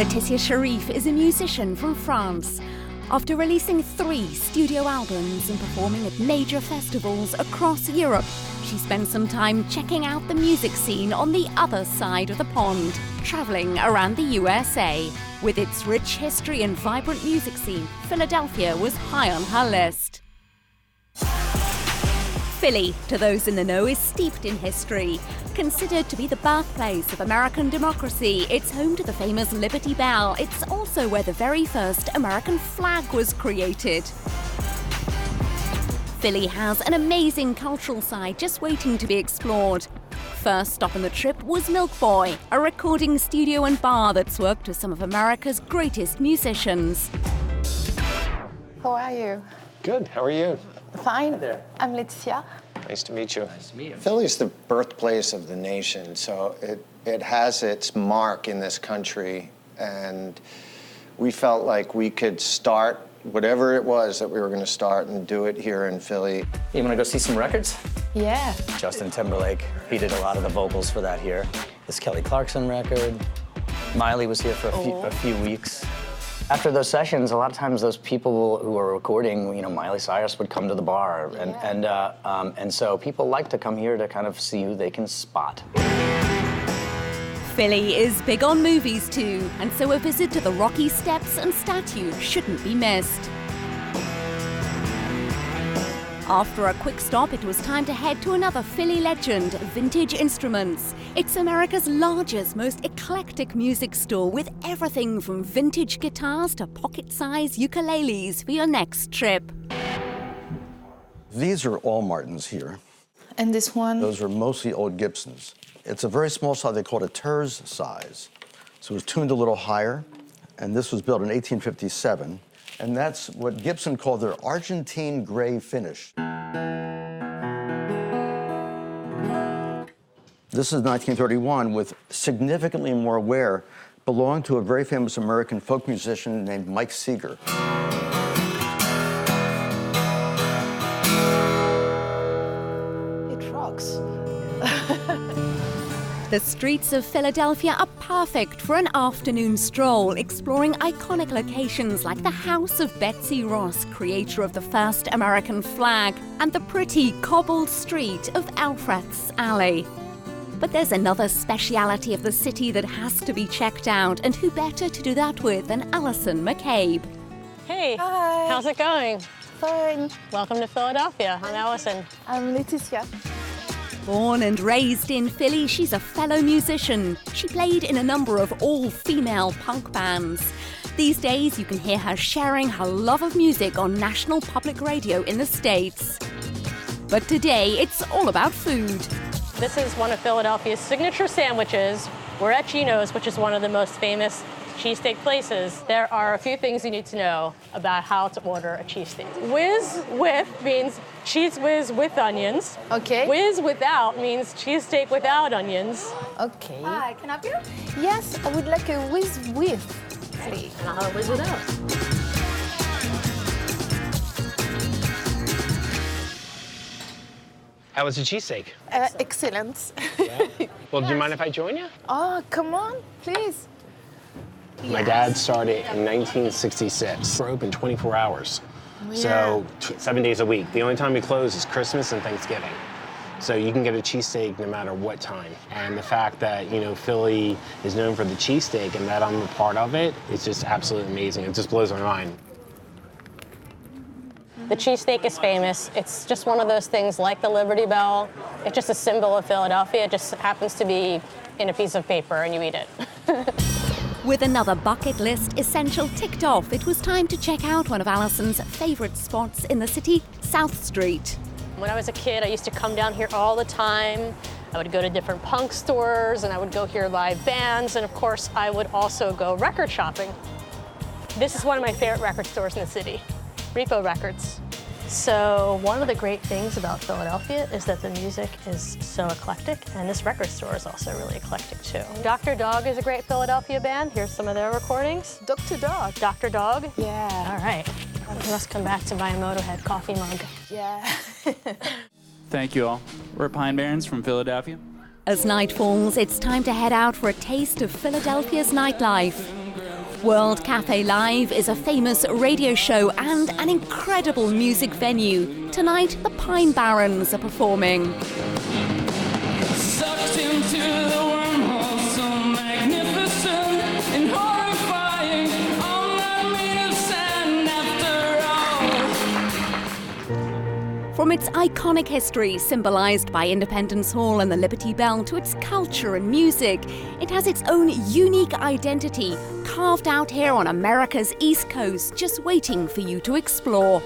Laetitia Sheriff is a musician from France. After releasing 3 studio albums and performing at major festivals across Europe, she spent some time checking out the music scene on the other side of the pond, traveling around the USA. With its rich history and vibrant music scene, Philadelphia was high on her list. Philly, to those in the know, is steeped in history. Considered to be the birthplace of American democracy, it's home to the famous Liberty Bell. It's also where the very first American flag was created. Philly has an amazing cultural side just waiting to be explored. First stop on the trip was Milk Boy, a recording studio and bar that's worked with some of America's greatest musicians. How are you? Good. How are you? Fine. I'm Laetitia. Nice to meet you. Nice to meet you. Philly's the birthplace of the nation, so it has its mark in this country, and we felt like we could start whatever it was that we were going to start and do it here in Philly. You want to go see some records? Yeah. Justin Timberlake, he did a lot of the vocals for that here. This Kelly Clarkson record. Miley was here for a few weeks. After those sessions, a lot of times those people who were recording, Miley Cyrus would come to the bar, and so people like to come here to kind of see who they can spot. Philly is big on movies too, and so a visit to the Rocky Steps and statue shouldn't be missed. After a quick stop, it was time to head to another Philly legend, Vintage Instruments. It's America's largest, most eclectic music store with everything from vintage guitars to pocket-sized ukuleles for your next trip. These are all Martins here. And this one? Those are mostly old Gibsons. It's a very small size, they call it a Terz size. So it was tuned a little higher, and this was built in 1857. And that's what Gibson called their Argentine gray finish. This is 1931 with significantly more wear, belonged to a very famous American folk musician named Mike Seeger. It rocks. The streets of Philadelphia are perfect for an afternoon stroll, exploring iconic locations like the house of Betsy Ross, creator of the first American flag, and the pretty cobbled street of Alfred's Alley. But there's another speciality of the city that has to be checked out, and who better to do that with than Alison McCabe. Hey, Hi. how's it going? Fine. Welcome to Philadelphia. I'm Allison. I'm Laetitia. Born and raised in Philly, she's a fellow musician. She played in a number of all-female punk bands. These days, you can hear her sharing her love of music on National Public Radio in the States. But today, it's all about food. This is one of Philadelphia's signature sandwiches. We're at Gino's, which is one of the most famous cheesesteak places. There are a few things you need to know about how to order a cheesesteak. Whiz with means cheese whiz with onions. Okay. Whiz without means cheesesteak without onions. Okay. Hi, can I help you? Yes, I would like a whiz with, please. And I'll have a whiz without. How was the cheesesteak? Excellent. Yeah. Well, do you mind if I join you? Oh, come on, please. My dad started in 1966. We're open 24 hours. So 7 days a week. The only time we close is Christmas and Thanksgiving. So you can get a cheesesteak no matter what time. And the fact that, Philly is known for the cheesesteak and that I'm a part of it, it's just absolutely amazing. It just blows my mind. The cheesesteak is famous. It's just one of those things like the Liberty Bell. It's just a symbol of Philadelphia. It just happens to be in a piece of paper and you eat it. With another bucket list essential ticked off, it was time to check out one of Alison's favorite spots in the city, South Street. When I was a kid, I used to come down here all the time. I would go to different punk stores and I would go hear live bands. And of course, I would also go record shopping. This is one of my favorite record stores in the city, Repo Records. So one of the great things about Philadelphia is that the music is so eclectic, and this record store is also really eclectic too. Dr. Dog is a great Philadelphia band. Here's some of their recordings. Dr. Dog. Dr. Dog? Yeah. All right. I must come back to buy a Motorhead coffee mug. Yeah. Thank you all. We're Pine Barrens from Philadelphia. As night falls, it's time to head out for a taste of Philadelphia's nightlife. World Cafe Live is a famous radio show and an incredible music venue. Tonight, the Pine Barrens are performing. Sucked into the wormhole, so magnificent and horrifying. All not made of sand after all. From its iconic history, symbolised by Independence Hall and the Liberty Bell, to its culture and music, it has its own unique identity, carved out here on America's East Coast, just waiting for you to explore.